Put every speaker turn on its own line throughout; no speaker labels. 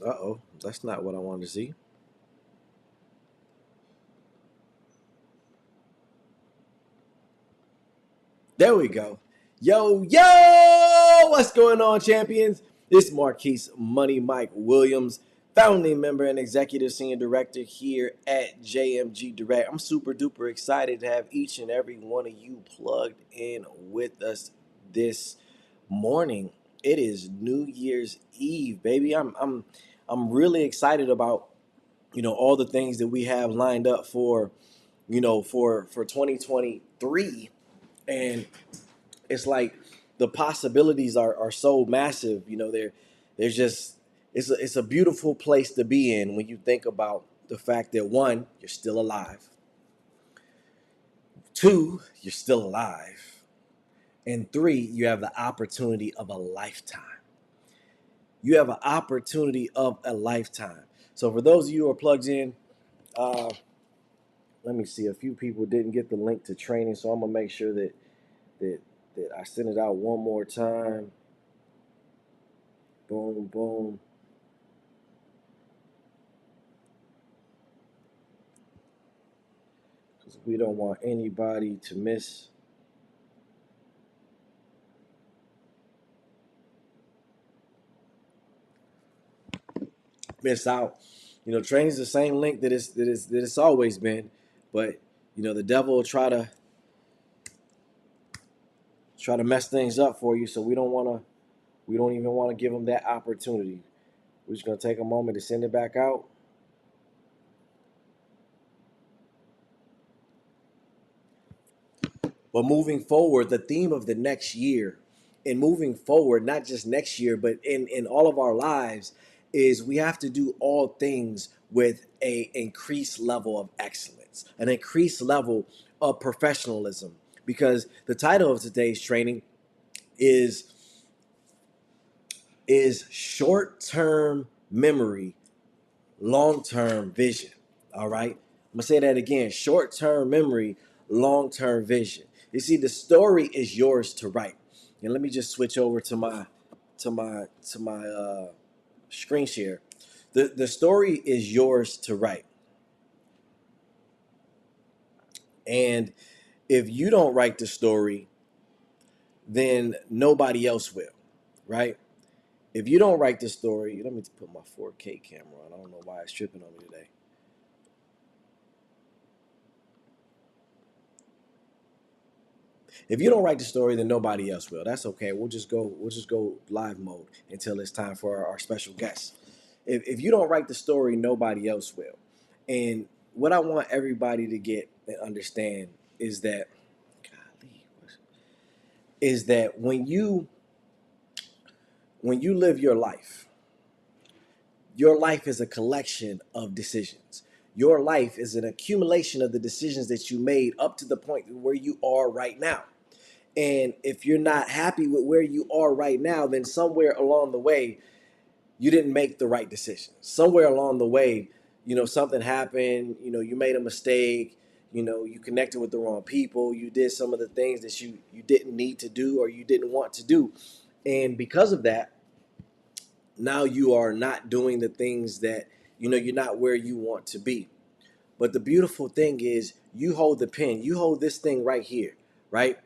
Uh-oh, that's not what I wanted to see. There we go. Yo, yo! What's going on, champions? This is Marquise Money Mike Williams, founding member and executive senior director here at JMG Direct. I'm super duper excited to have each and every one of you plugged in with us this morning. It is New Year's Eve, baby. I'm really excited about all the things that we have lined up for for 2023, and it's like the possibilities are so massive. There's just it's a beautiful place to be in when you think about the fact that one, you're still alive, two, you're still alive, and three, you have the opportunity of a lifetime. You have an opportunity of a lifetime. So for those of you who are plugged in, uh, let me see. A few people didn't get the link to training, so I'm gonna make sure that that I send it out one more time. Boom, boom. Because we don't want anybody to miss out. Training is the same link that it's always been, but the devil will try to mess things up for you. So we don't even want to give him that opportunity. We're just gonna take a moment to send it back out. But moving forward, the theme of the next year, and moving forward, not just next year, but in all of our lives, is we have to do all things with a increased level of excellence, an increased level of professionalism. Because the title of today's training is is short-term memory, long-term vision. All right. I'm gonna say that again. Short-term memory, long-term vision. You see, the story is yours to write. And let me just switch over to my screen share. The story is yours to write. And if you don't write the story, then nobody else will, right? If you don't write the story, let me put my 4K camera on. I don't know why it's tripping on me today. If you don't write the story, then nobody else will. That's okay. We'll just go live mode until it's time for our special guest. If you don't write the story, nobody else will. And what I want everybody to get and understand is that, golly, is that when you live your life is a collection of decisions. Your life is an accumulation of the decisions that you made up to the point where you are right now. And if you're not happy with where you are right now, then somewhere along the way, you didn't make the right decision. Somewhere along the way, something happened, you made a mistake, you connected with the wrong people, you did some of the things that you didn't need to do or you didn't want to do. And because of that, now you are not doing the things that, you're not where you want to be. But the beautiful thing is you hold the pen, you hold this thing right here, right?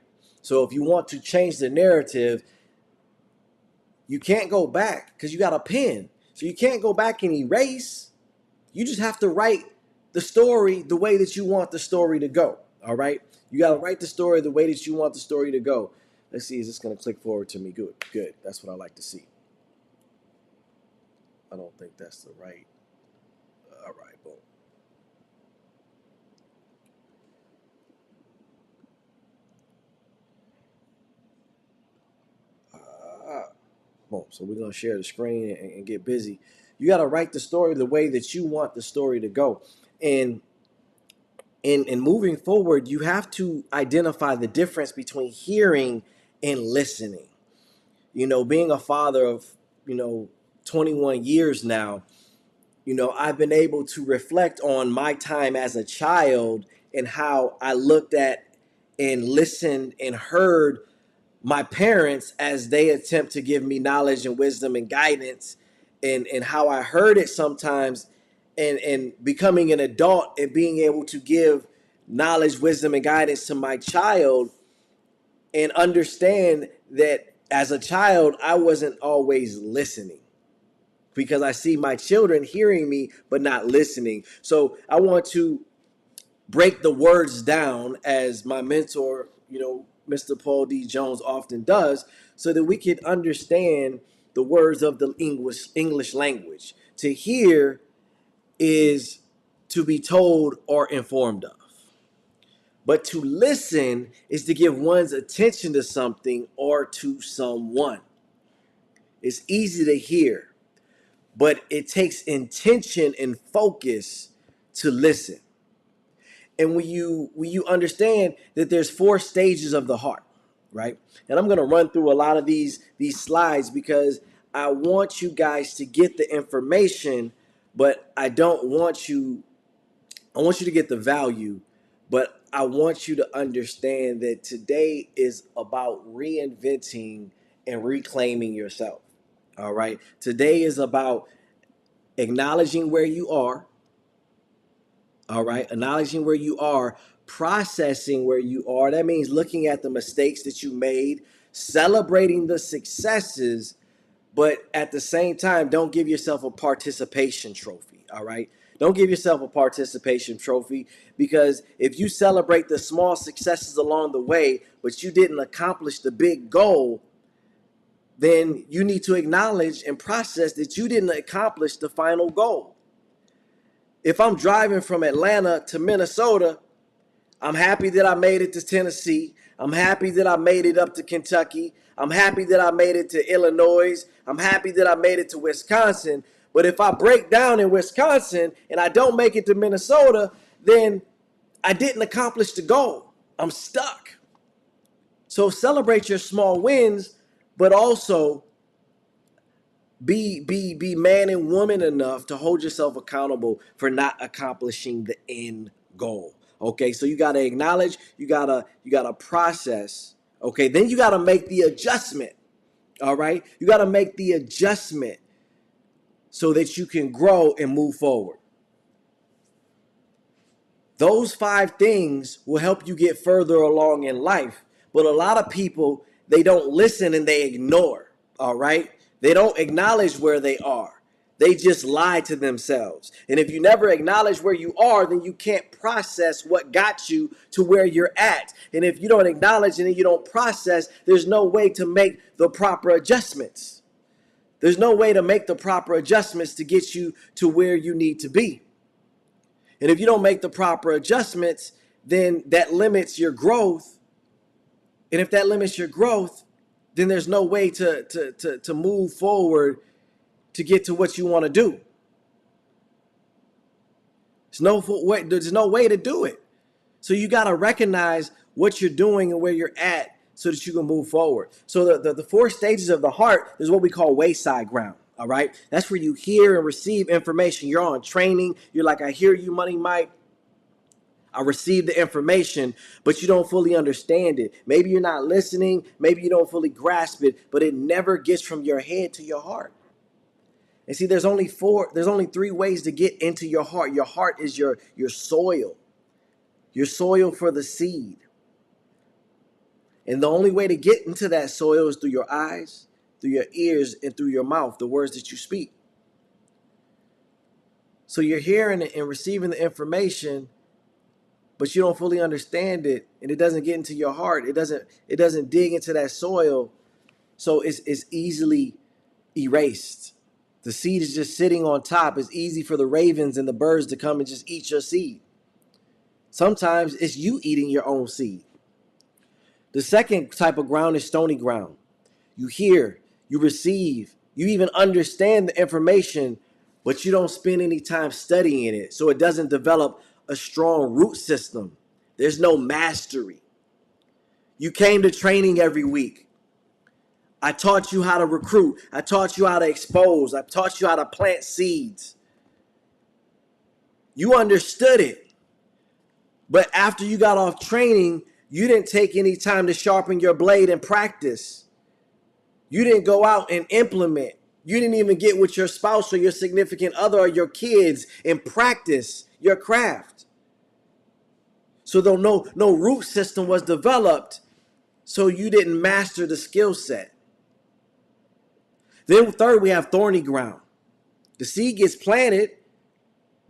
So if you want to change the narrative, you can't go back because you got a pen. So you can't go back and erase. You just have to write the story the way that you want the story to go. All right. You got to write the story the way that you want the story to go. Let's see. Is this going to click forward to me? Good. Good. That's what I like to see. I don't think that's the right. All right. Boom. Boom. So we're going to share the screen and get busy. You got to write the story the way that you want the story to go. And in moving forward, you have to identify the difference between hearing and listening. Being a father of, 21 years now, I've been able to reflect on my time as a child and how I looked at and listened and heard my parents as they attempt to give me knowledge and wisdom and guidance, and how I heard it sometimes, and becoming an adult and being able to give knowledge, wisdom, and guidance to my child, and understand that as a child, I wasn't always listening because I see my children hearing me but not listening. So I want to break the words down as my mentor, Mr. Paul D. Jones often does, so that we can understand the words of the English language. To hear is to be told or informed of. But to listen is to give one's attention to something or to someone. It's easy to hear, but it takes intention and focus to listen. And when you understand that there's 4 stages of the heart, right? And I'm going to run through a lot of these slides because I want you guys to get the information, but I want you to get the value, but I want you to understand that today is about reinventing and reclaiming yourself. All right? Today is about acknowledging where you are. All right, acknowledging where you are, processing where you are. That means looking at the mistakes that you made, celebrating the successes, but at the same time, don't give yourself a participation trophy. All right, don't give yourself a participation trophy, because if you celebrate the small successes along the way, but you didn't accomplish the big goal, then you need to acknowledge and process that you didn't accomplish the final goal. If I'm driving from Atlanta to Minnesota, I'm happy that I made it to Tennessee. I'm happy that I made it up to Kentucky. I'm happy that I made it to Illinois. I'm happy that I made it to Wisconsin. But if I break down in Wisconsin and I don't make it to Minnesota, then I didn't accomplish the goal. I'm stuck. So celebrate your small wins, but also be man and woman enough to hold yourself accountable for not accomplishing the end goal. Okay, so you gotta acknowledge, you gotta process. Okay, then you gotta make the adjustment. All right, you gotta make the adjustment so that you can grow and move forward. Those 5 things will help you get further along in life. But a lot of people, they don't listen and they ignore, all right? They don't acknowledge where they are. They just lie to themselves. And if you never acknowledge where you are, then you can't process what got you to where you're at. And if you don't acknowledge and you don't process, there's no way to make the proper adjustments. There's no way to make the proper adjustments to get you to where you need to be. And if you don't make the proper adjustments, then that limits your growth. And if that limits your growth, then there's no way to move forward to get to what you want to do. There's no way to do it. So you got to recognize what you're doing and where you're at so that you can move forward. So the 4 stages of the heart is what we call wayside ground. All right. That's where you hear and receive information. You're on training. You're like, I hear you, Money Mike. I received the information, but you don't fully understand it. Maybe you're not listening. Maybe you don't fully grasp it, but it never gets from your head to your heart. And see, there's only 3 ways to get into your heart. Your heart is your soil for the seed. And the only way to get into that soil is through your eyes, through your ears, and through your mouth, the words that you speak. So you're hearing it and receiving the information, but you don't fully understand it, and it doesn't get into your heart. It doesn't dig into that soil, so it's easily erased. The seed is just sitting on top. It's easy for the ravens and the birds to come and just eat your seed. Sometimes it's you eating your own seed. The second type of ground is stony ground. You hear, you receive, you even understand the information, but you don't spend any time studying it. So it doesn't develop a strong root system. There's no mastery. You came to training every week. I taught you how to recruit. I taught you how to expose. I taught you how to plant seeds. You understood it. But after you got off training, you didn't take any time to sharpen your blade and practice. You didn't go out and implement. You didn't even get with your spouse or your significant other or your kids and practice your craft. So though no root system was developed, so you didn't master the skill set. Then third, we have thorny ground. The seed gets planted,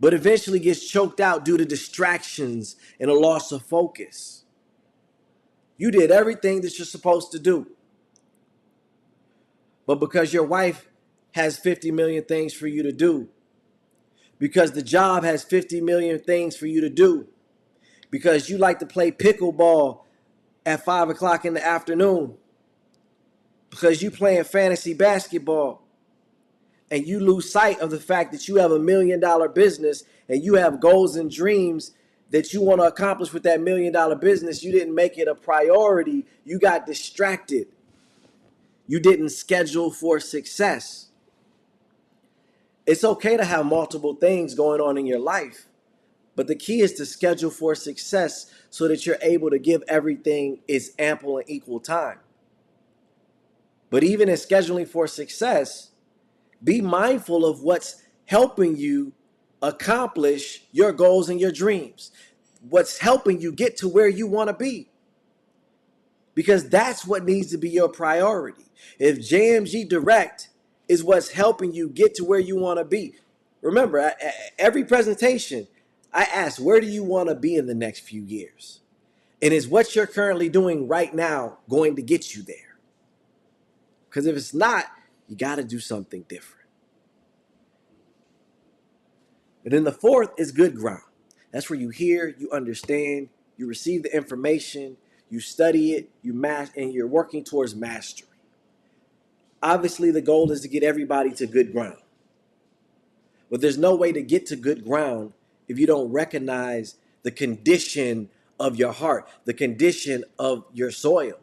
but eventually gets choked out due to distractions and a loss of focus. You did everything that you're supposed to do. But because your wife has 50 million things for you to do, because the job has 50 million things for you to do, because you like to play pickleball at 5 o'clock in the afternoon, because you playing fantasy basketball, and you lose sight of the fact that you have $1 million business and you have goals and dreams that you want to accomplish with that $1 million business. You didn't make it a priority. You got distracted. You didn't schedule for success. It's okay to have multiple things going on in your life, but the key is to schedule for success so that you're able to give everything its ample and equal time. But even in scheduling for success, be mindful of what's helping you accomplish your goals and your dreams. What's helping you get to where you want to be. Because that's what needs to be your priority. If JMG Direct is what's helping you get to where you want to be. Remember, every presentation, I ask, where do you want to be in the next few years? And is what you're currently doing right now going to get you there? Because if it's not, you got to do something different. And then the fourth is good ground. That's where you hear, you understand, you receive the information, you study it, and you're working towards mastery. Obviously, the goal is to get everybody to good ground. But there's no way to get to good ground if you don't recognize the condition of your heart, the condition of your soil.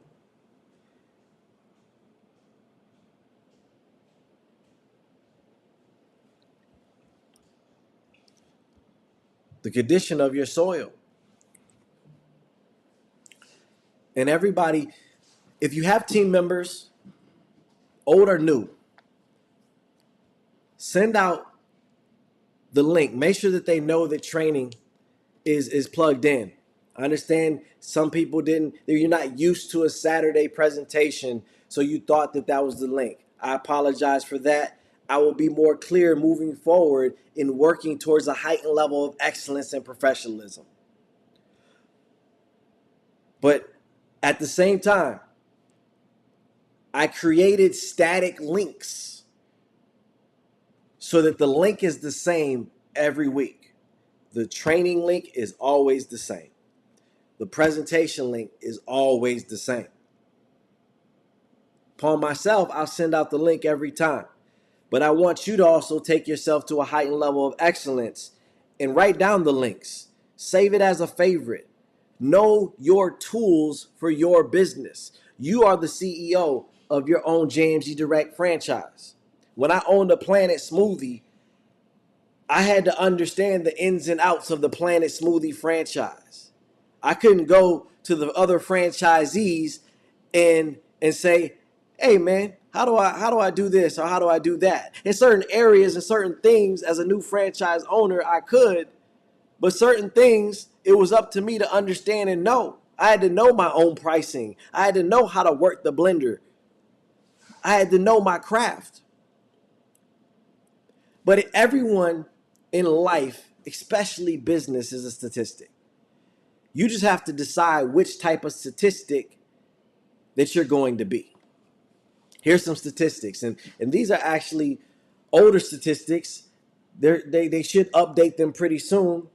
The condition of your soil. And everybody, if you have team members, old or new, send out the link. Make sure that they know that training is plugged in. I understand some people didn't, you're not used to a Saturday presentation, so you thought that that was the link. I apologize for that. I will be more clear moving forward in working towards a heightened level of excellence and professionalism. But at the same time, I created static links so that the link is the same every week. The training link is always the same. The presentation link is always the same. Upon myself, I'll send out the link every time. But I want you to also take yourself to a heightened level of excellence and write down the links. Save it as a favorite. Know your tools for your business. You are the CEO of your own JMG Direct franchise. When I owned a Planet Smoothie, I had to understand the ins and outs of the Planet Smoothie franchise. I couldn't go to the other franchisees and say, "Hey man, how do I do this or how do I do that?" In certain areas and certain things as a new franchise owner, I could, but certain things it was up to me to understand and know. I had to know my own pricing. I had to know how to work the blender. I had to know my craft. But everyone in life, especially business, is a statistic. You just have to decide which type of statistic that you're going to be. Here's some statistics, and these are actually older statistics. They should update them pretty soon.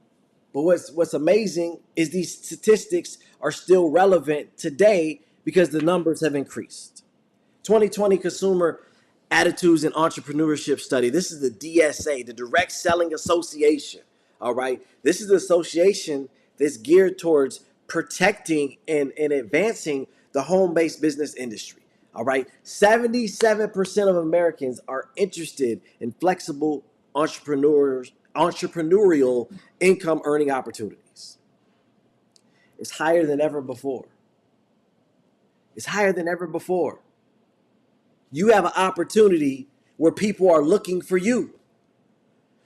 But what's amazing is these statistics are still relevant today because the numbers have increased. 2020 Consumer Attitudes and Entrepreneurship Study. This is the DSA, the Direct Selling Association. All right. This is the association that's geared towards protecting and advancing the home-based business industry. All right. 77% of Americans are interested in flexible entrepreneurial income earning opportunities. It's higher than ever before. It's higher than ever before. You have an opportunity where people are looking for you.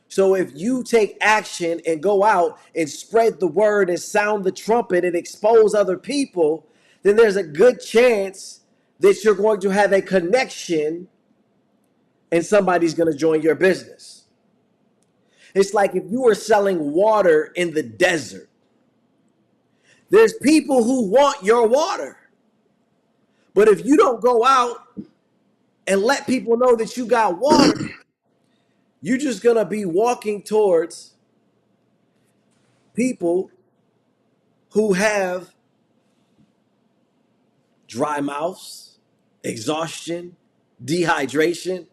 So if you take action and go out and spread the word and sound the trumpet and expose other people, then there's a good chance that you're going to have a connection and somebody's going to join your business. It's like if you were selling water in the desert. There's people who want your water. But if you don't go out and let people know that you got water, you're just going to be walking towards people who have dry mouths, exhaustion, dehydration,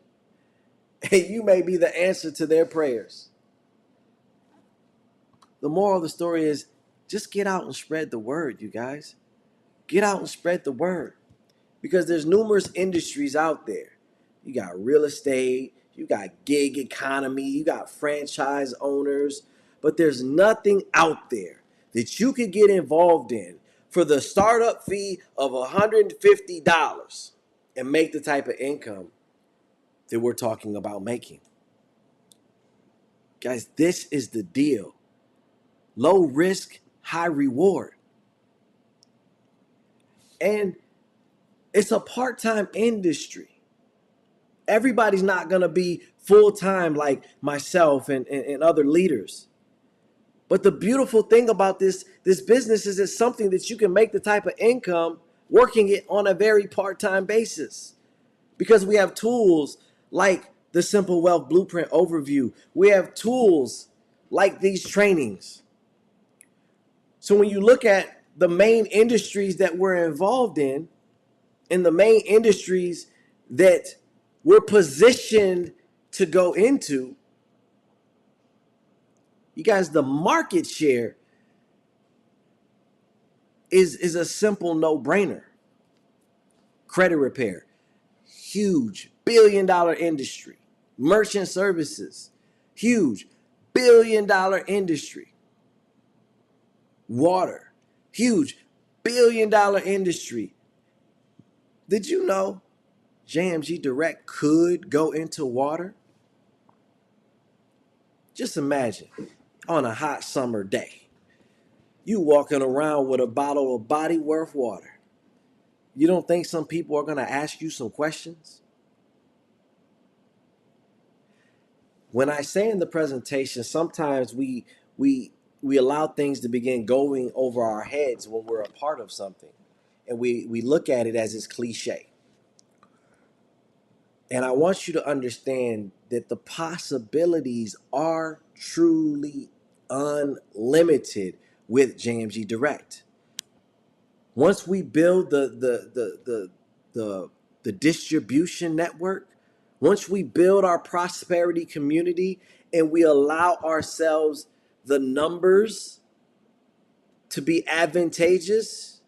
and you may be the answer to their prayers. The moral of the story is just get out and spread the word, you guys. Get out and spread the word because there's numerous industries out there. You got real estate, you got gig economy, you got franchise owners, but there's nothing out there that you could get involved in for the startup fee of $150 and make the type of income that we're talking about making. Guys, this is the deal. Low risk, high reward. And it's a part-time industry. Everybody's not going to be full-time like myself and other leaders. But the beautiful thing about this business is it's something that you can make the type of income working it on a very part-time basis. Because we have tools like the Simple Wealth Blueprint Overview. We have tools like these trainings. So when you look at the main industries that we're involved in, and the main industries that we're positioned to go into, you guys, the market share is a simple no-brainer. Credit repair, huge billion-dollar industry. Merchant services, huge billion-dollar industry. Water, huge billion-dollar industry. Did you know JMG Direct could go into water? Just imagine on a hot summer day, You walking around with a bottle of Body Worth water. You don't think some people are going to ask you some questions? When I say in the presentation, sometimes we allow things to begin going over our heads when we're a part of something, and we look at it as it's cliche. And I want you to understand that the possibilities are truly unlimited with JMG Direct. Once we build the distribution network, once we build our prosperity community and we allow ourselves the numbers to be advantageous,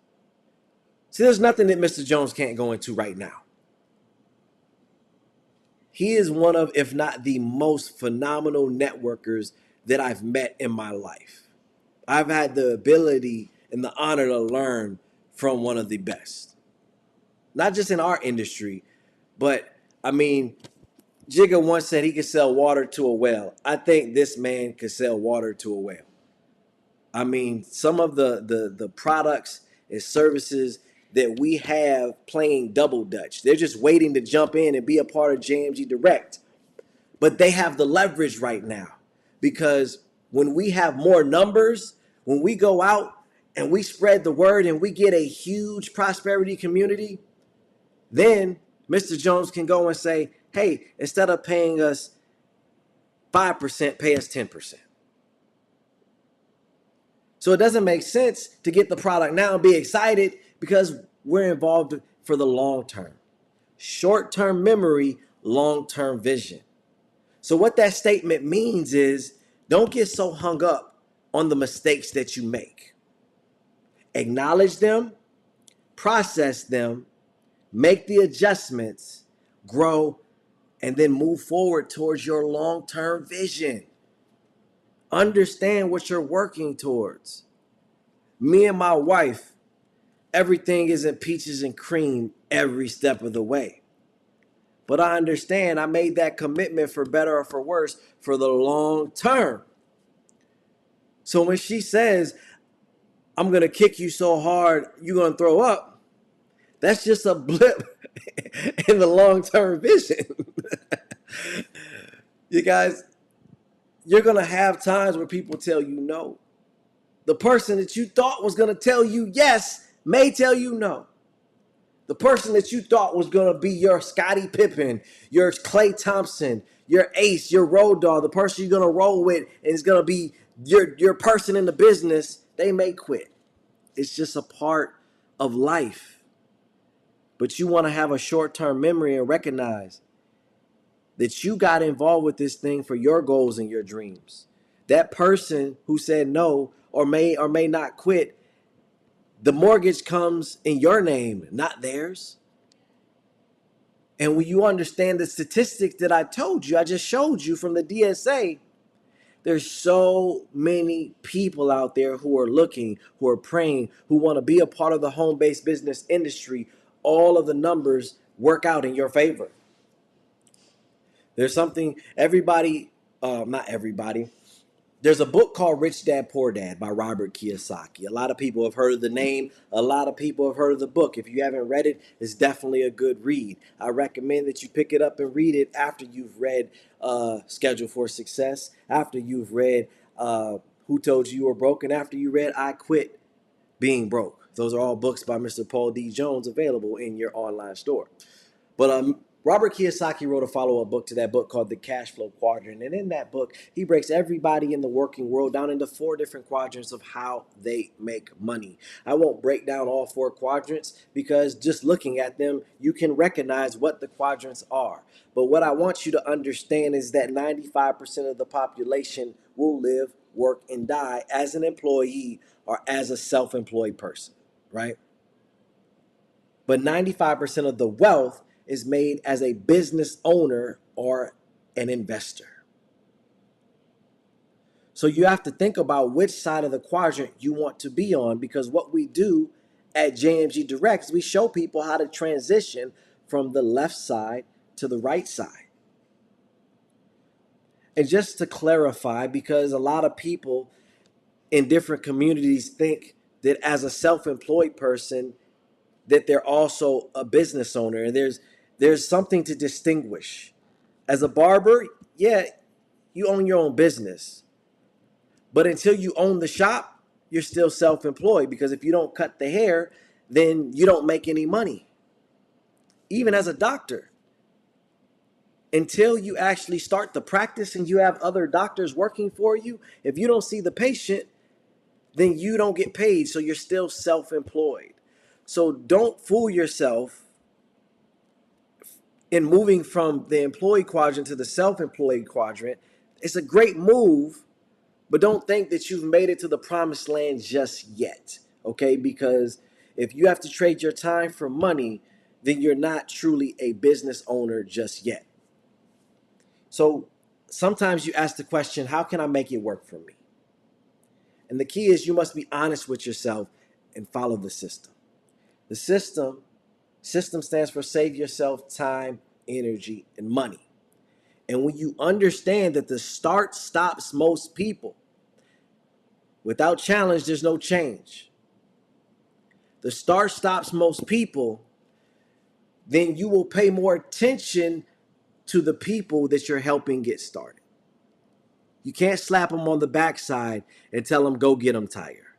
see, there's nothing that Mr. Jones can't go into right now. He is one of, if not the most phenomenal networkers that I've met in my life. I've had the ability and the honor to learn from one of the best. Not just in our industry, but I mean, Jigga once said he could sell water to a well. I think this man could sell water to a well. I mean, some of the products and services that we have playing double dutch, they're just waiting to jump in and be a part of JMG Direct. But they have the leverage right now because when we have more numbers, when we go out and we spread the word and we get a huge prosperity community, then Mr. Jones can go and say, hey, instead of paying us 5%, pay us 10%. So it doesn't make sense to get the product now and be excited because we're involved for the long term. Short-term memory, long-term vision. So what that statement means is don't get so hung up on the mistakes that you make. Acknowledge them, process them, make the adjustments, grow, and then move forward towards your long-term vision. Understand what you're working towards. Me and my wife, everything isn't peaches and cream every step of the way. But I understand I made that commitment for better or for worse for the long term. So when she says, I'm going to kick you so hard, you're going to throw up, that's just a blip in the long-term vision. You guys, you're going to have times where people tell you no. The person that you thought was going to tell you yes may tell you no. The person that you thought was going to be your Scottie Pippen, your Klay Thompson, your ace, your road dog, the person you're going to roll with and is going to be your person in the business, they may quit. It's just a part of life. But you want to have a short-term memory and recognize that you got involved with this thing for your goals and your dreams. That person who said no or may not quit, the mortgage comes in your name, not theirs. And when you understand the statistics that I told you, I just showed you from the DSA, there's so many people out there who are looking, who are praying, who want to be a part of the home-based business industry. All of the numbers work out in your favor. There's something not everybody. There's a book called Rich Dad Poor Dad by Robert Kiyosaki. A lot of people have heard of the name. A lot of people have heard of the book. If you haven't read it, it's definitely a good read. I recommend that you pick it up and read it after you've read Schedule for Success, after you've read Who Told You You Were Broke, and after you read I Quit Being Broke. Those are all books by Mr. Paul D. Jones available in your online store. But Robert Kiyosaki wrote a follow-up book to that book called The Cash Flow Quadrant. And in that book, he breaks everybody in the working world down into 4 different quadrants of how they make money. I won't break down all 4 quadrants because just looking at them, you can recognize what the quadrants are. But what I want you to understand is that 95% of the population will live, work, and die as an employee or as a self-employed person, right? But 95% of the wealth is made as a business owner or an investor. So you have to think about which side of the quadrant you want to be on, because what we do at JMG Direct is we show people how to transition from the left side to the right side. And just to clarify, because a lot of people in different communities think that as a self-employed person that they're also a business owner, and there's something to distinguish. As a barber, yeah, you own your own business, but until you own the shop, you're still self-employed, because if you don't cut the hair, then you don't make any money. Even as a doctor, until you actually start the practice and you have other doctors working for you, if you don't see the patient, then you don't get paid. So you're still self-employed. So don't fool yourself in moving from the employee quadrant to the self-employed quadrant. It's a great move, but don't think that you've made it to the promised land just yet, okay? Because if you have to trade your time for money, then you're not truly a business owner just yet. So sometimes you ask the question, how can I make it work for me? And the key is you must be honest with yourself and follow the system. The system stands for save yourself time, energy, and money. And when you understand that the start stops most people, without challenge, there's no change. The start stops most people, then you will pay more attention to the people that you're helping get started. You can't slap them on the backside and tell them, go get them tire.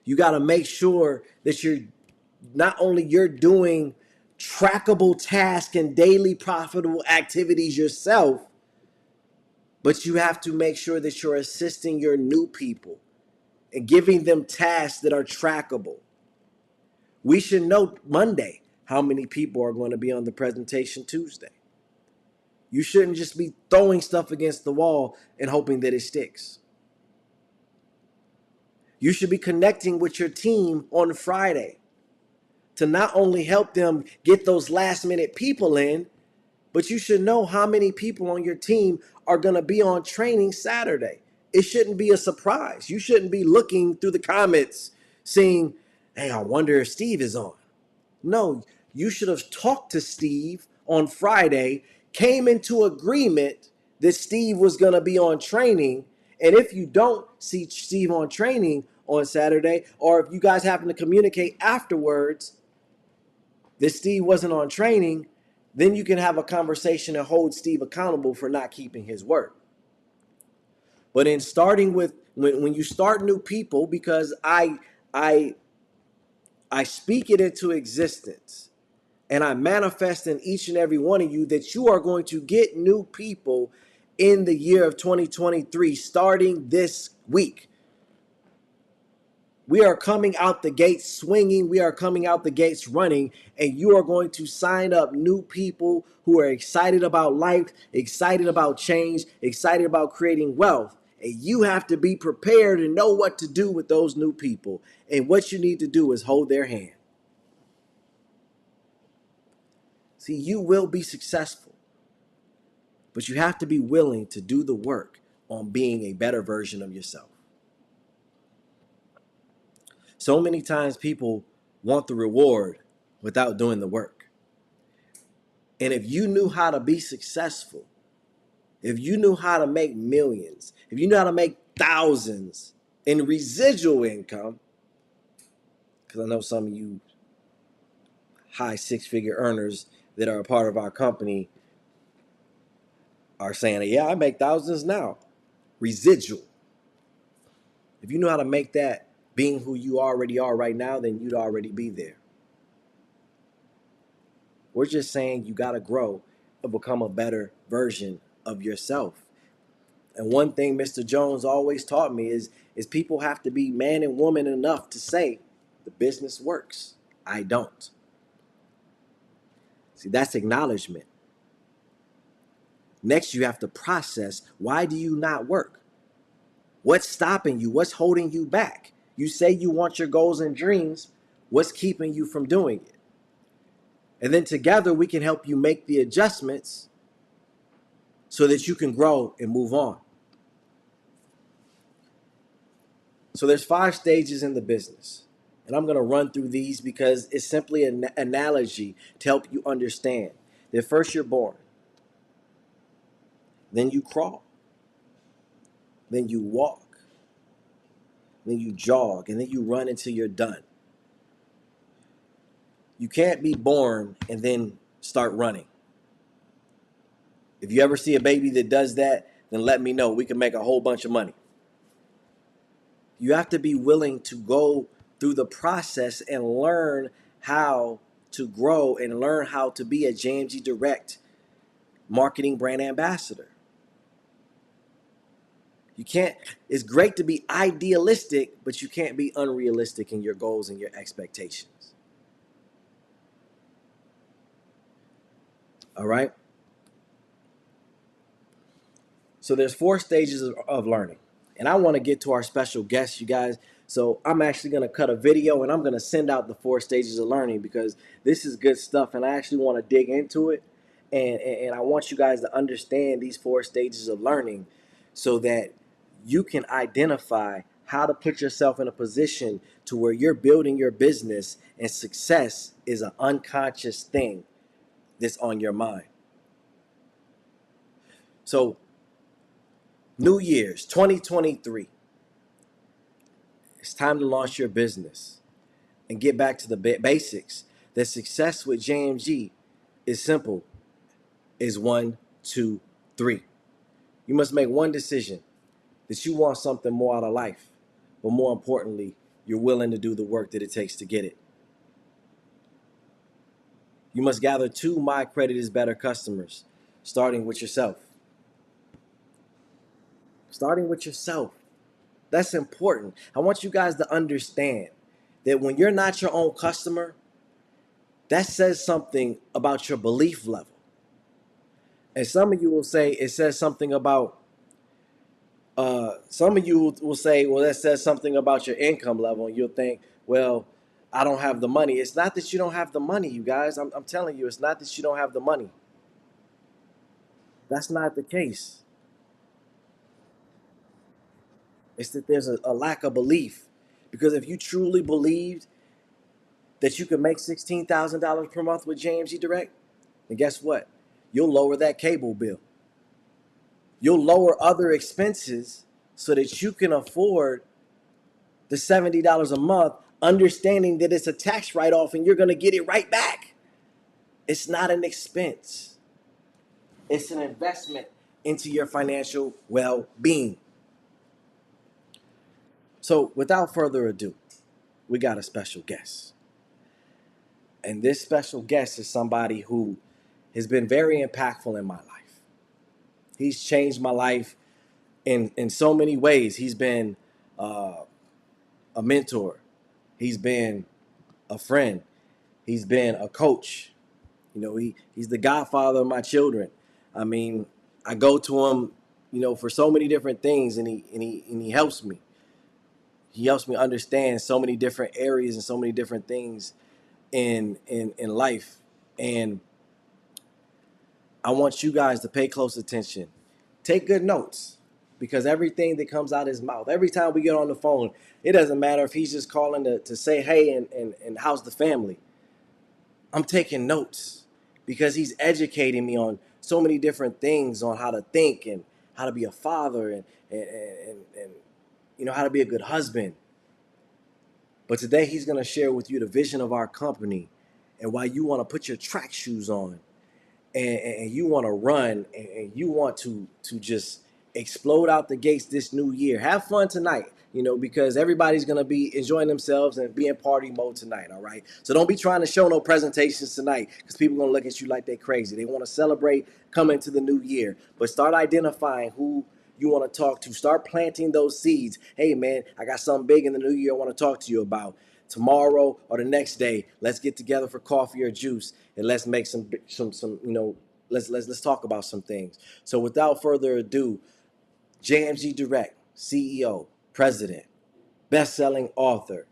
You got to make sure that you're doing trackable tasks and daily profitable activities yourself, but you have to make sure that you're assisting your new people and giving them tasks that are trackable. We should know Monday how many people are going to be on the presentation Tuesday. You shouldn't just be throwing stuff against the wall and hoping that it sticks. You should be connecting with your team on Friday to not only help them get those last minute people in, but you should know how many people on your team are going to be on training Saturday. It shouldn't be a surprise. You shouldn't be looking through the comments seeing, hey, I wonder if Steve is on. No, you should have talked to Steve on Friday, came into agreement that Steve was going to be on training. And if you don't see Steve on training on Saturday, or if you guys happen to communicate afterwards that Steve wasn't on training, then you can have a conversation and hold Steve accountable for not keeping his word. But in starting with, when you start new people, because I speak it into existence, and I manifest in each and every one of you that you are going to get new people in the year of 2023, starting this week. We are coming out the gates swinging. We are coming out the gates running. And you are going to sign up new people who are excited about life, excited about change, excited about creating wealth. And you have to be prepared and know what to do with those new people. And what you need to do is hold their hand. See, you will be successful, but you have to be willing to do the work on being a better version of yourself. So many times people want the reward without doing the work. And if you knew how to be successful, if you knew how to make millions, if you knew how to make thousands in residual income, because I know some of you high six-figure earners that are a part of our company are saying, yeah, I make thousands now. Residual. If you know how to make that being who you already are right now, then you'd already be there. We're just saying you got to grow and become a better version of yourself. And one thing Mr. Jones always taught me is people have to be man and woman enough to say, the business works. I don't. See, that's acknowledgement. Next, you have to process, why do you not work? What's stopping you? What's holding you back? You say you want your goals and dreams. What's keeping you from doing it? And then together we can help you make the adjustments so that you can grow and move on. So there's 5 stages in the business. And I'm going to run through these because it's simply an analogy to help you understand that first you're born. Then you crawl. Then you walk. then you jog, and then you run until you're done. You can't be born and then start running. If you ever see a baby that does that, then let me know. We can make a whole bunch of money. You have to be willing to go through the process and learn how to grow and learn how to be a JMG Direct marketing brand ambassador. You can't, it's great to be idealistic, but you can't be unrealistic in your goals and your expectations. All right? So there's 4 stages of learning. And I want to get to our special guest, you guys. So I'm actually going to cut a video and I'm going to send out the 4 stages of learning because this is good stuff and I actually want to dig into it. And I want you guys to understand these 4 stages of learning so that you can identify how to put yourself in a position to where you're building your business and success is an unconscious thing that's on your mind. So New Year's 2023. It's time to launch your business and get back to the basics. The success with JMG is simple. Is 1, 2, 3. You must make one decision that you want something more out of life, but more importantly, you're willing to do the work that it takes to get it. You must gather 2 My Credit is Better customers, starting with yourself. Starting with yourself. That's important. I want you guys to understand that when you're not your own customer, that says something about your belief level. And some of you will say it says something about, some of you will say, well, that says something about your income level. And you'll think, well, I don't have the money. It's not that you don't have the money, you guys. I'm telling you, it's not that you don't have the money. That's not the case. It's that there's a lack of belief. Because if you truly believed that you could make $16,000 per month with JMG Direct, then guess what? You'll lower that cable bill. You'll lower other expenses so that you can afford the $70 a month, understanding that it's a tax write-off and you're going to get it right back. It's not an expense. It's an investment into your financial well-being. So without further ado, we got a special guest. And this special guest is somebody who has been very impactful in my life. He's changed my life in so many ways. He's been a mentor. He's been a friend. He's been a coach. You know, he's the godfather of my children. I mean, I go to him, you know, for so many different things, and he helps me. He helps me understand so many different areas and so many different things in life. And I want you guys to pay close attention. Take good notes, because everything that comes out of his mouth, every time we get on the phone, it doesn't matter if he's just calling to say hey and how's the family. I'm taking notes because he's educating me on so many different things on how to think and how to be a father and you know, how to be a good husband. But today he's going to share with you the vision of our company and why you want to put your track shoes on and you want to run and you want to just explode out the gates this new year. Have fun tonight, you know, because everybody's going to be enjoying themselves and be in party mode tonight, all right? So don't be trying to show no presentations tonight because people are going to look at you like they're crazy. They want to celebrate coming to the new year, but start identifying who you want to talk to. Start planting those seeds. Hey, man, I got something big in the new year I want to talk to you about. Tomorrow or the next day, let's get together for coffee or juice and let's make some you know, let's talk about some things. So without further ado, JMG Direct CEO, president, best-selling author,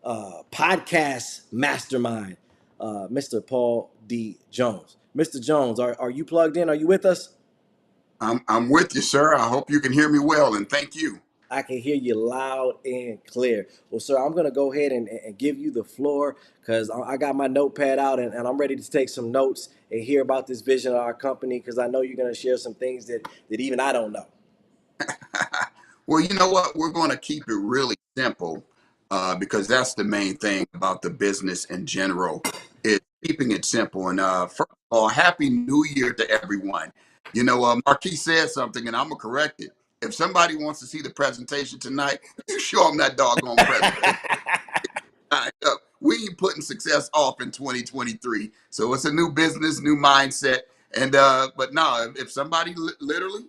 podcast mastermind, Mr. Paul D. Jones. Mr. Jones, are you plugged in? Are you with us?
I'm with you, sir. I hope you can hear me well, and thank you.
I can hear you loud and clear. Well, sir, I'm going to go ahead and give you the floor because I got my notepad out and I'm ready to take some notes and hear about this vision of our company because I know you're going to share some things that even I don't know.
Well, you know what? We're going to keep it really simple because that's the main thing about the business in general is keeping it simple. And first of all, Happy New Year to everyone. You know, Marquis said something, and I'm going to correct it. If somebody wants to see the presentation tonight, you show them that doggone presentation. We ain't putting success off in 2023. So it's a new business, new mindset. And but no, if somebody literally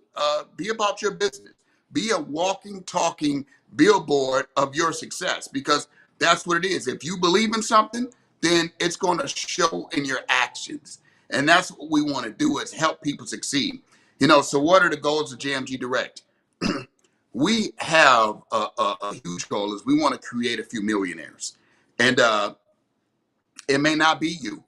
be about your business, be a walking, talking billboard of your success because that's what it is. If you believe in something, then it's going to show in your actions. And that's what we want to do is help people succeed. You know, so what are the goals of JMG Direct? We have a huge goal is we want to create a few millionaires. And it may not be you.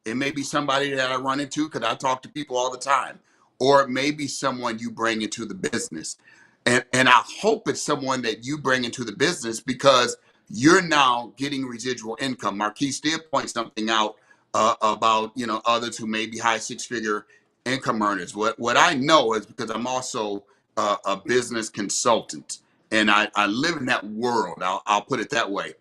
It may be somebody that I run into because I talk to people all the time, or it may be someone you bring into the business. And I hope it's someone that you bring into the business because you're now getting residual income. Marquise did point something out about others who may be high six-figure income earners. What I know is because I'm also a business consultant, and I live in that world. I'll put it that way.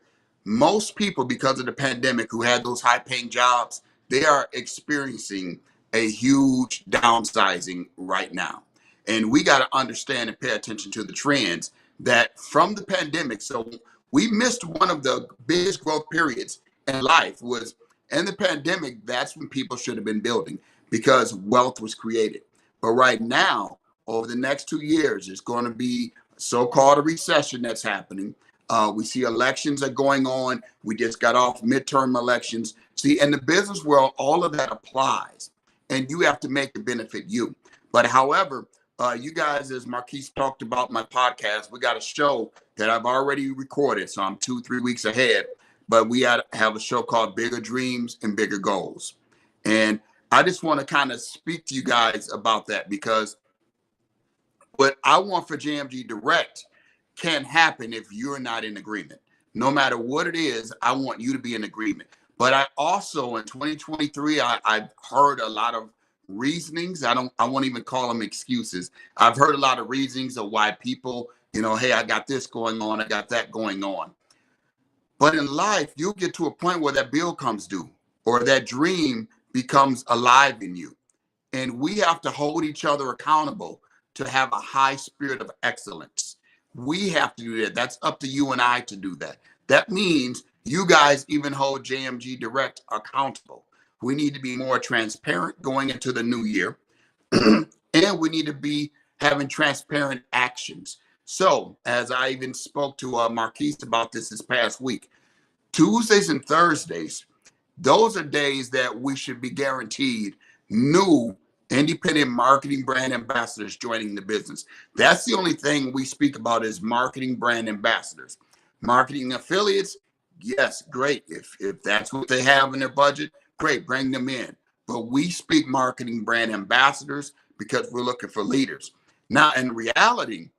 Most people, because of the pandemic, who had those high-paying jobs, they are experiencing a huge downsizing right now. And we got to understand and pay attention to the trends that from the pandemic. So we missed one of the biggest growth periods in life was in the pandemic. That's when people should have been building because wealth was created. But right now, over the next 2 years, it's going to be so-called a recession that's happening. We see elections are going on. We just got off midterm elections. See, in the business world, all of that applies, and you have to make it benefit you. But however, you guys, as Marquise talked about my podcast, we got a show that I've already recorded, so I'm 2-3 weeks ahead. But we have a show called Bigger Dreams and Bigger Goals, and I just want to kind of speak to you guys about that because what I want for JMG Direct can't happen if you're not in agreement. No matter what it is, I want you to be in agreement. But I also in 2023, I've heard a lot of reasonings. I won't even call them excuses. I've heard a lot of reasonings of why people, hey, I got this going on, I got that going on. But in life, you'll get to a point where that bill comes due or that dream becomes alive in you. And we have to hold each other accountable to have a high spirit of excellence. We have to do that. That's up to you and I to do that. That means you guys even hold JMG Direct accountable. We need to be more transparent going into the new year. And we need to be having transparent actions. So, as I even spoke to Marquise about this past week, Tuesdays and Thursdays, those are days that we should be guaranteed new independent marketing brand ambassadors joining the business. That's the only thing we speak about is marketing brand ambassadors. Marketing affiliates, yes, great. If that's what they have in their budget, great, bring them in. But we speak marketing brand ambassadors because we're looking for leaders. Now, in reality,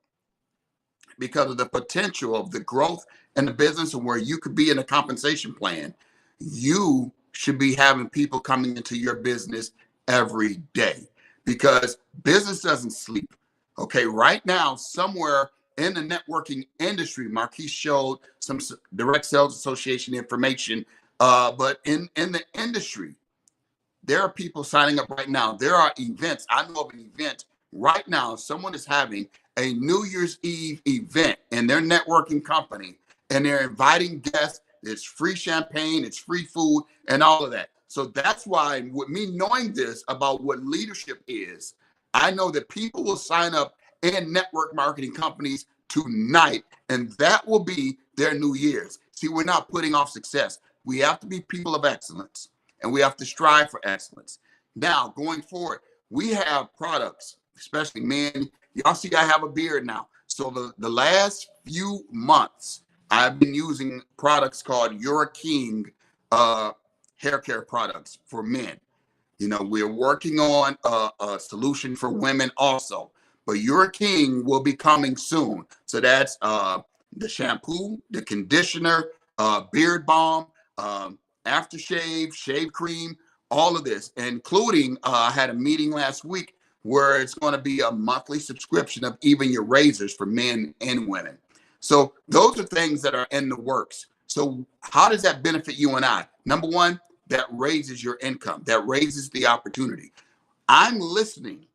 because of the potential of the growth in the business and where you could be in a compensation plan, you should be having people coming into your business every day because business doesn't sleep. Okay, right now, somewhere in the networking industry, Marquise showed some Direct Sales Association information, but in the industry, there are people signing up right now. There are events. I know of an event right now. Someone is having a New Year's Eve event in their networking company, and they're inviting guests. It's free champagne, it's free food, and all of that. So that's why, with me knowing this about what leadership is, I know that people will sign up in network marketing companies tonight, and that will be their New Year's. See, we're not putting off success. We have to be people of excellence, and we have to strive for excellence. Now, going forward, we have products, especially men. Y'all see I have a beard now. So the last few months, I've been using products called You're a King hair care products for men. We're working on a solution for women also, but You're a King will be coming soon. So that's the shampoo, the conditioner, beard balm, aftershave, shave cream, all of this, including I had a meeting last week where it's going to be a monthly subscription of even your razors for men and women. So those are things that are in the works. So how does that benefit you and I? Number one, that raises your income, that raises the opportunity. I'm listening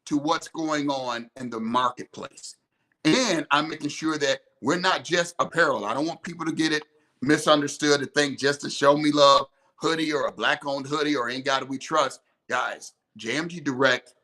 to what's going on in the marketplace. And I'm making sure that we're not just apparel. I don't want people to get it misunderstood to think just to show me love hoodie or a black owned hoodie or Ain't Gotta We Trust. Guys, JMG Direct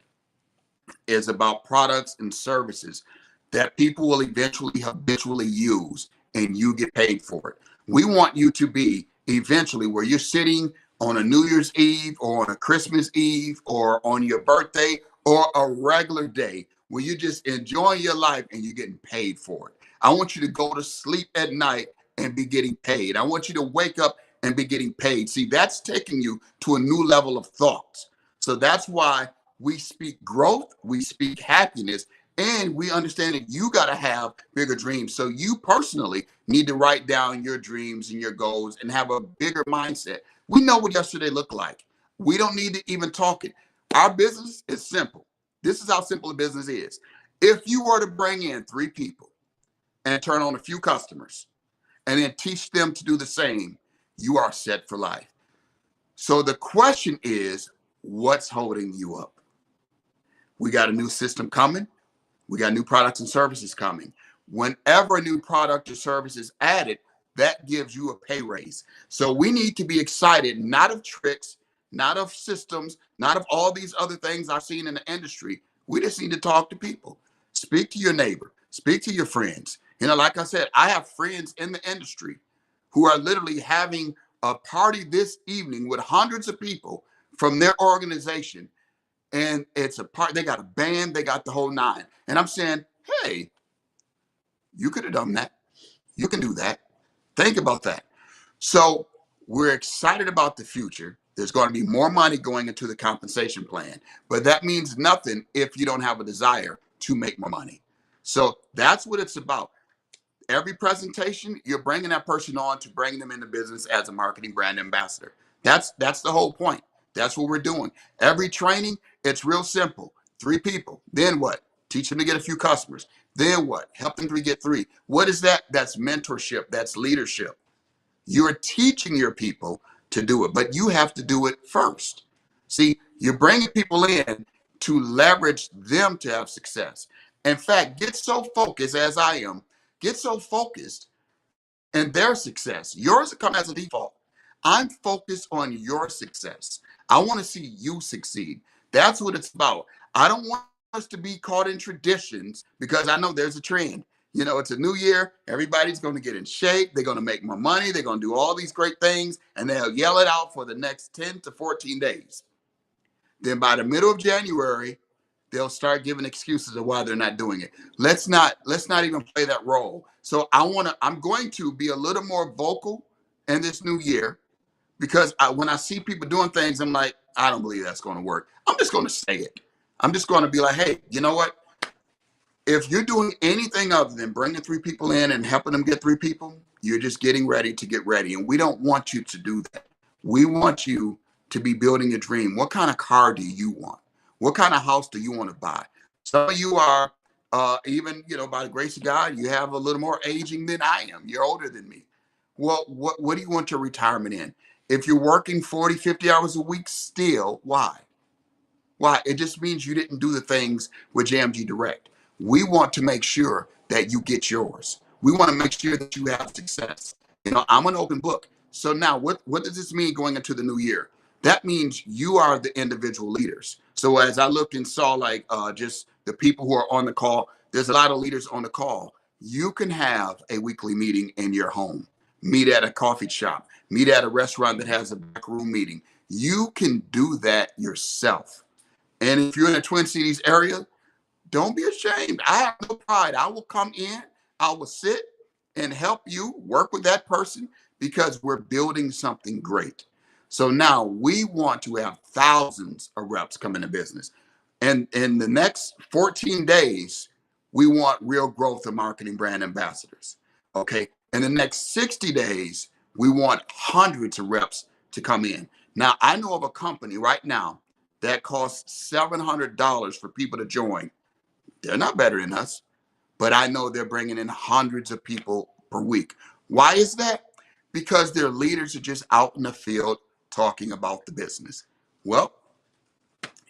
is about products and services that people will eventually habitually use and you get paid for it. We want you to be eventually where you're sitting on a New Year's Eve or on a Christmas Eve or on your birthday or a regular day where you're just enjoying your life and you're getting paid for it. I want you to go to sleep at night and be getting paid. I want you to wake up and be getting paid. See, that's taking you to a new level of thoughts. So that's why we speak growth, we speak happiness, and we understand that you got to have bigger dreams. So you personally need to write down your dreams and your goals and have a bigger mindset. We know what yesterday looked like. We don't need to even talk it. Our business is simple. This is how simple a business is. If you were to bring in 3 people and turn on a few customers and then teach them to do the same, you are set for life. So the question is, what's holding you up? We got a new system coming. We got new products and services coming. Whenever a new product or service is added, that gives you a pay raise. So we need to be excited, not of tricks, not of systems, not of all these other things I've seen in the industry. We just need to talk to people. Speak to your neighbor, speak to your friends. You know, like I said, I have friends in the industry who are literally having a party this evening with hundreds of people from their organization. And it's a part, they got a band, they got the whole 9. And I'm saying, hey, you could have done that. You can do that. Think about that. So we're excited about the future. There's going to be more money going into the compensation plan, but that means nothing if you don't have a desire to make more money. So that's what it's about. Every presentation, you're bringing that person on to bring them into business as a marketing brand ambassador. That's the whole point. That's what we're doing. Every training, it's real simple. 3 people. Then what? Teach them to get a few customers. Then what? Help them to get 3. What is that? That's mentorship. That's leadership. You're teaching your people to do it, but you have to do it first. See, you're bringing people in to leverage them to have success. In fact, get so focused as I am, get so focused in their success. Yours will come as a default. I'm focused on your success. I want to see you succeed. That's what it's about. I don't want us to be caught in traditions because I know there's a trend. You know, it's a new year. Everybody's going to get in shape. They're going to make more money. They're going to do all these great things, and they'll yell it out for the next 10 to 14 days. Then by the middle of January, they'll start giving excuses of why they're not doing it. Let's not even play that role. So I'm going to be a little more vocal in this new year because when I see people doing things, I'm like, I don't believe that's going to work. I'm just going to say it. I'm just going to be like, hey, you know what? If you're doing anything other than bringing 3 people in and helping them get 3 people, you're just getting ready to get ready. And we don't want you to do that. We want you to be building a dream. What kind of car do you want? What kind of house do you want to buy? Some of you are even, by the grace of God, you have a little more aging than I am. You're older than me. Well, what do you want your retirement in? If you're working 40, 50 hours a week still, why? Why? It just means you didn't do the things with JMG Direct. We want to make sure that you get yours. We want to make sure that you have success. I'm an open book. So now what does this mean going into the new year? That means you are the individual leaders. So as I looked and saw just the people who are on the call, there's a lot of leaders on the call. You can have a weekly meeting in your home, meet at a coffee shop, meet at a restaurant that has a backroom meeting. You can do that yourself. And if you're in the Twin Cities area, don't be ashamed. I have no pride. I will come in, I will sit and help you work with that person because we're building something great. So now we want to have thousands of reps come into business. And in the next 14 days, we want real growth of marketing brand ambassadors. Okay. In the next 60 days, we want hundreds of reps to come in. Now, I know of a company right now that costs $700 for people to join. They're not better than us, but I know they're bringing in hundreds of people per week. Why is that? Because their leaders are just out in the field talking about the business. Well,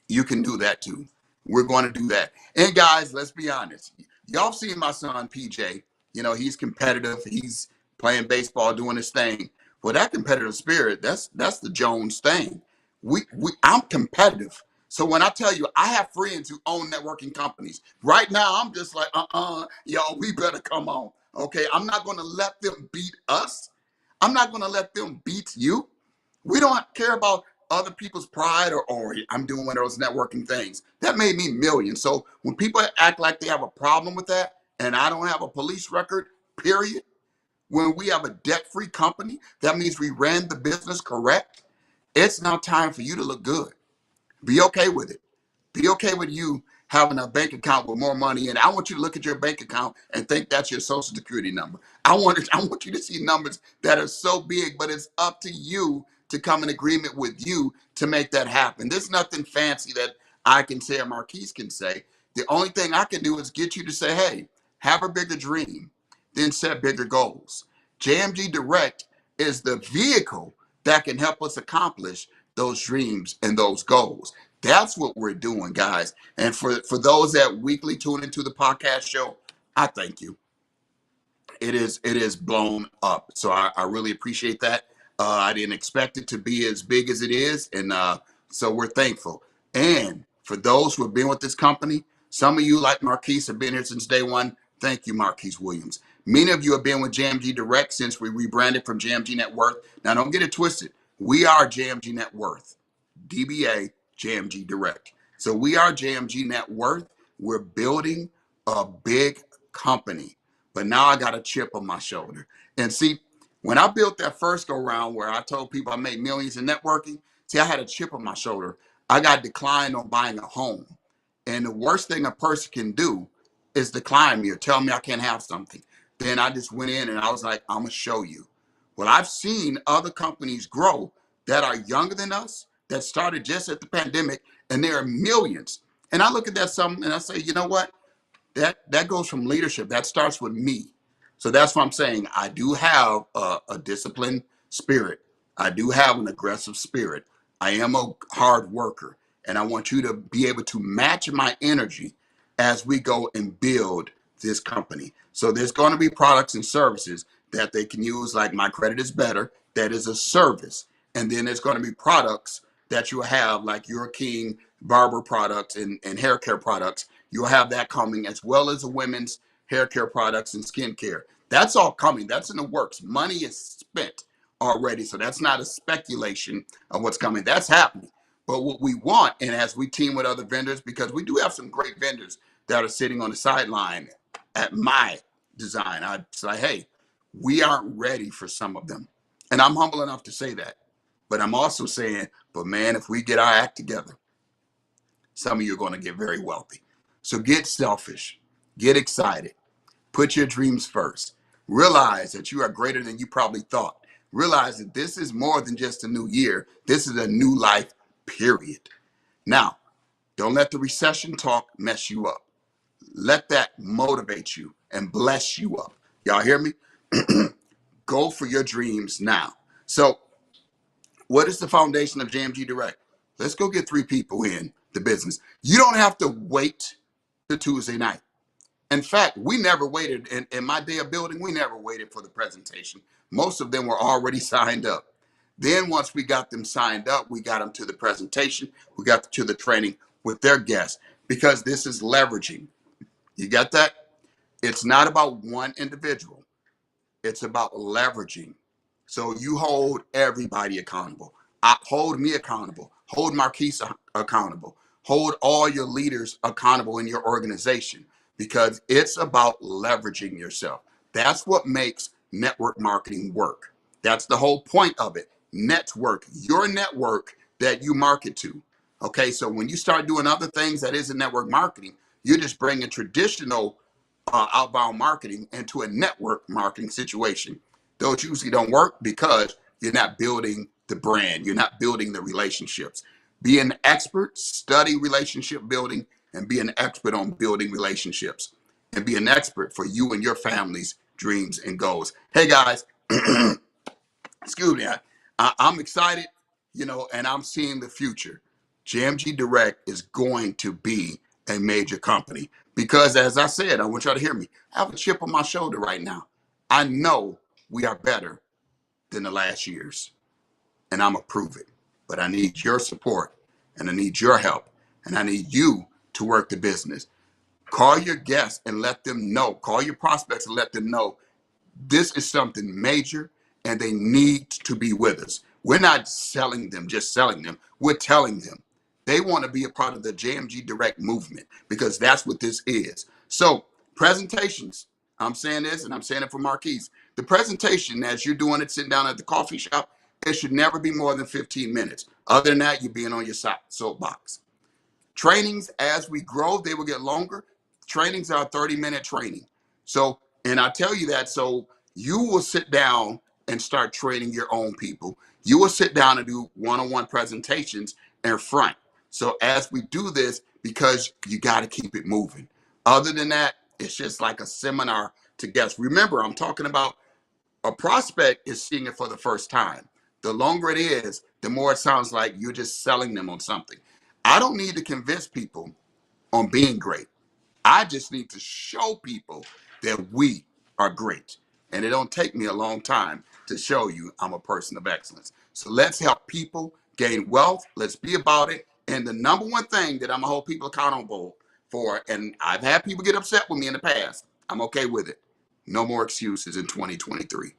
you can do that too. We're going to do that. And guys, let's be honest. Y'all seen my son PJ. You know, he's competitive. He's playing baseball, doing his thing. Well, that competitive spirit, that's the Jones thing. I'm competitive. So when I tell you I have friends who own networking companies, right now I'm just like, y'all, we better come on. Okay. I'm not gonna let them beat us. I'm not gonna let them beat you. We don't care about other people's pride or I'm doing one of those networking things. That made me millions. So when people act like they have a problem with that, and I don't have a police record, period, when we have a debt-free company, that means we ran the business correct. It's now time for you to look good. Be okay with it. Be okay with you having a bank account with more money. And I want you to look at your bank account and think that's your social security number. I want you to see numbers that are so big, but it's up to you to come in agreement with you to make that happen. There's nothing fancy that I can say or Marquise can say. The only thing I can do is get you to say, hey, have a bigger dream, then set bigger goals. JMG Direct is the vehicle that can help us accomplish those dreams and those goals. That's what we're doing, guys. And for those that weekly tune into the podcast show, I thank you. It is blown up. So I really appreciate that. I didn't expect it to be as big as it is, and so we're thankful. And for those who have been with this company, some of you like Marquise have been here since day one. Thank you, Marquise Williams. Many of you have been with JMG Direct since we rebranded from JMG Net Worth. Now, don't get it twisted. We are JMG Net Worth. DBA JMG Direct. So we are JMG Net Worth. We're building a big company, but now I got a chip on my shoulder. And see, when I built that first go round where I told people I made millions in networking, see, I had a chip on my shoulder. I got declined on buying a home. And the worst thing a person can do is decline me or tell me I can't have something. Then I just went in and I was like, I'm going to show you. Well, I've seen other companies grow that are younger than us, that started just at the pandemic, and there are millions. And I look at that something and I say, you know what? That goes from leadership. That starts with me. So that's what I'm saying. I do have a disciplined spirit. I do have an aggressive spirit. I am a hard worker, and I want you to be able to match my energy as we go and build this company. So there's going to be products and services that they can use, like My Credit is Better. That is a service. And then there's going to be products that you have, like Your King barber products and hair care products. You'll have that coming, as well as the women's hair care products and skincare. That's all coming. That's in the works. Money is spent already. So that's not a speculation of what's coming. That's happening. But what we want, and as we team with other vendors, because we do have some great vendors that are sitting on the sideline at my design, I say, hey, we aren't ready for some of them. And I'm humble enough to say that. But I'm also saying, but man, if we get our act together, some of you are going to get very wealthy. So get selfish, get excited, put your dreams first. Realize that you are greater than you probably thought. Realize that this is more than just a new year. This is a new life, period. Now, don't let the recession talk mess you up. Let that motivate you and bless you up. Y'all hear me? Go for your dreams now. So, what is the foundation of JMG Direct? Let's go get 3 people in the business. You don't have to wait to Tuesday night. In fact, we never waited. In my day of building, we never waited for the presentation. Most of them were already signed up. Then once we got them signed up, we got them to the presentation. We got them to the training with their guests, because this is leveraging. You got that? It's not about one individual. It's about leveraging. So you hold everybody accountable. Hold me accountable. Hold Marquise accountable. Hold all your leaders accountable in your organization, because it's about leveraging yourself. That's what makes network marketing work. That's the whole point of it. Network, your network that you market to. Okay, so when you start doing other things that isn't network marketing, you're just bringing traditional outbound marketing into a network marketing situation. Those usually don't work because you're not building the brand, you're not building the relationships. Be an expert, study relationship building, and be an expert on building relationships. And be an expert for you and your family's dreams and goals. Hey guys, excuse me, I'm excited, and I'm seeing the future. JMG Direct is going to be a major company because, as I said, I want y'all to hear me. I have a chip on my shoulder right now. I know we are better than the last years, and I'm gonna prove it. But I need your support, and I need your help, and I need you to work the business. Call your guests and let them know. Call your prospects and let them know this is something major and they need to be with us. We're not selling them, just selling them. We're telling them they want to be a part of the JMG Direct movement because that's what this is. So, presentations, I'm saying this and I'm saying it for Marquise. The presentation, as you're doing it sitting down at the coffee shop, it should never be more than 15 minutes. Other than that, you're being on your soapbox. Trainings, as we grow, they will get longer. Trainings are 30-minute training. So, and I tell you that so you will sit down and start training your own people. You will sit down and do one-on-one presentations in front. So as we do this, because you got to keep it moving. Other than that, it's just like a seminar to guests. Remember, I'm talking about a prospect is seeing it for the first time. The longer it is, the more it sounds like you're just selling them on something. I don't need to convince people on being great. I just need to show people that we are great. And it don't take me a long time to show you I'm a person of excellence. So let's help people gain wealth. Let's be about it. And the number one thing that I'm gonna hold people accountable for, and I've had people get upset with me in the past, I'm okay with it. No more excuses in 2023.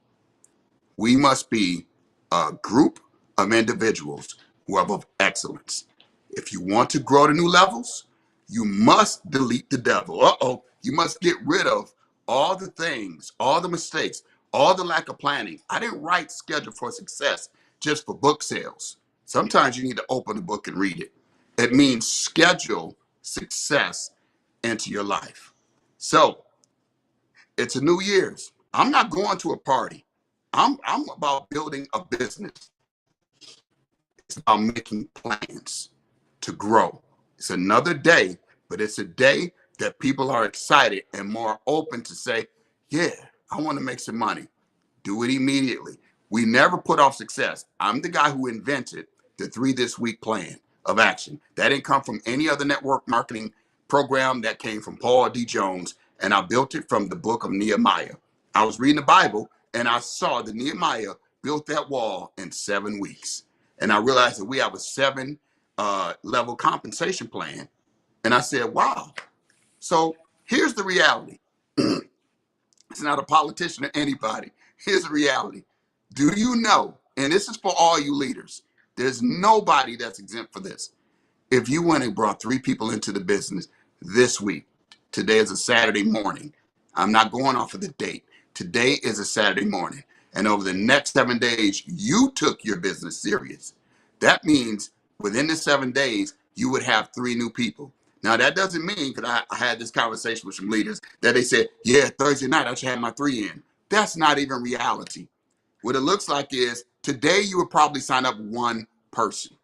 We must be a group of individuals who are of excellence. If you want to grow to new levels, you must delete the devil. You must get rid of all the things, all the mistakes, all the lack of planning. I didn't write Schedule for Success just for book sales. Sometimes you need to open the book and read it. It means schedule success into your life. So it's a New Year's. I'm not going to a party. I'm about building a business. It's about making plans to grow. It's another day, but it's a day that people are excited and more open to say, yeah, I want to make some money. Do it immediately. We never put off success. I'm the guy who invented the 3 This Week plan of action. That didn't come from any other network marketing program. That came from Paul D. Jones, and I built it from the book of Nehemiah. I was reading the Bible, and I saw that Nehemiah built that wall in 7 weeks. And I realized that we have a 7 level compensation plan. And I said, wow. So here's the reality. It's not a politician or anybody. Here's the reality. Do you know, and this is for all you leaders, there's nobody that's exempt for this. If you went and brought 3 people into the business this week, today is a Saturday morning. I'm not going off of the date. Today is a Saturday morning. And over the next 7 days, you took your business serious. That means within the 7 days, you would have 3 new people. Now, that doesn't mean, because I had this conversation with some leaders, that they said, yeah, Thursday night, I should have my 3 in. That's not even reality. What it looks like is today you would probably sign up 1 person.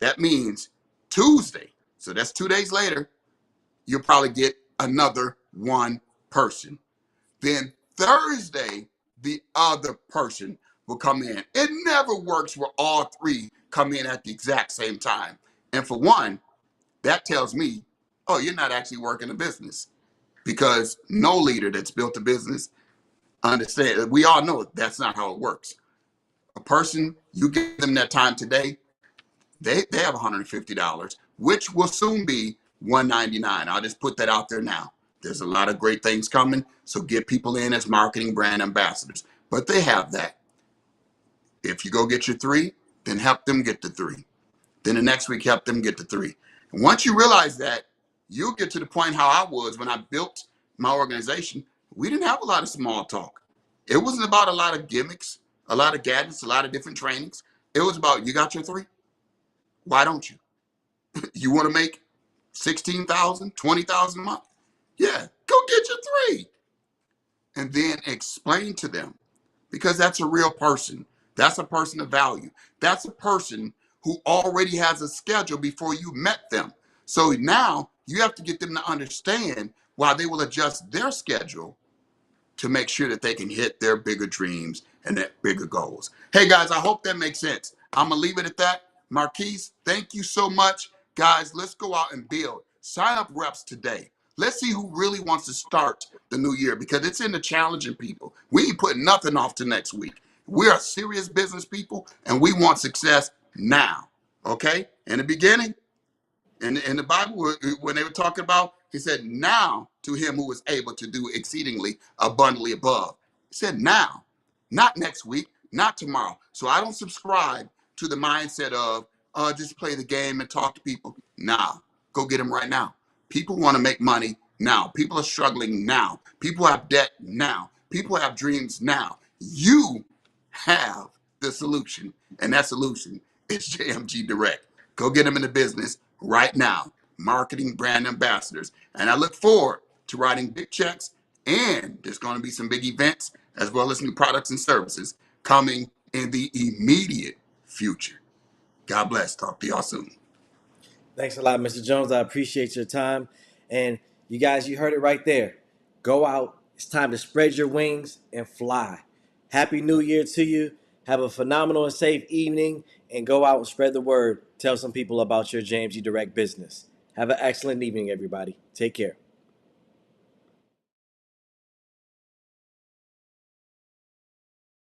That means Tuesday, so that's 2 days later, you'll probably get another 1 person. Then Thursday, the other person will come in. It never works where all 3 come in at the exact same time. And for one, that tells me, oh, you're not actually working a business, because no leader that's built a business understand. We all know that's not how it works. A person, you give them that time today, they have $150, which will soon be $199. I'll just put that out there now. There's a lot of great things coming, so get people in as marketing brand ambassadors. But they have that. If you go get your 3, then help them get the 3. Then the next week, help them get the 3. And once you realize that, you'll get to the point how I was when I built my organization. We didn't have a lot of small talk. It wasn't about a lot of gimmicks, a lot of gadgets, a lot of different trainings. It was about, you got your 3? Why don't you? You want to make 16,000, 20,000 a month? Yeah, go get your 3. And then explain to them, because that's a real person. That's a person of value. That's a person who already has a schedule before you met them. So now you have to get them to understand why they will adjust their schedule to make sure that they can hit their bigger dreams and their bigger goals. Hey guys, I hope that makes sense. I'm gonna leave it at that. Marquise, thank you so much. Guys, let's go out and build. Sign up reps today. Let's see who really wants to start the new year, because it's in the challenging people. We ain't putting nothing off to next week. We are serious business people and we want success now. Okay? In the beginning, in the Bible, when they were talking about, he said, now to him who was able to do exceedingly abundantly above. He said, now, not next week, not tomorrow. So I don't subscribe to the mindset of, just play the game and talk to people. Nah, go get them right now. People want to make money now. People are struggling now. People have debt now. People have dreams now. You have the solution, and that solution is JMG Direct. Go get them in the business right now. Marketing brand ambassadors. And I look forward to writing big checks, and there's going to be some big events as well as new products and services coming in the immediate future. God bless. Talk to y'all soon.
Thanks a lot, Mr. Jones. I appreciate your time. And you guys, you heard it right there. Go out. It's time to spread your wings and fly. Happy New Year to you. Have a phenomenal and safe evening. And go out and spread the word. Tell some people about your JMG Direct business. Have an excellent evening, everybody. Take care.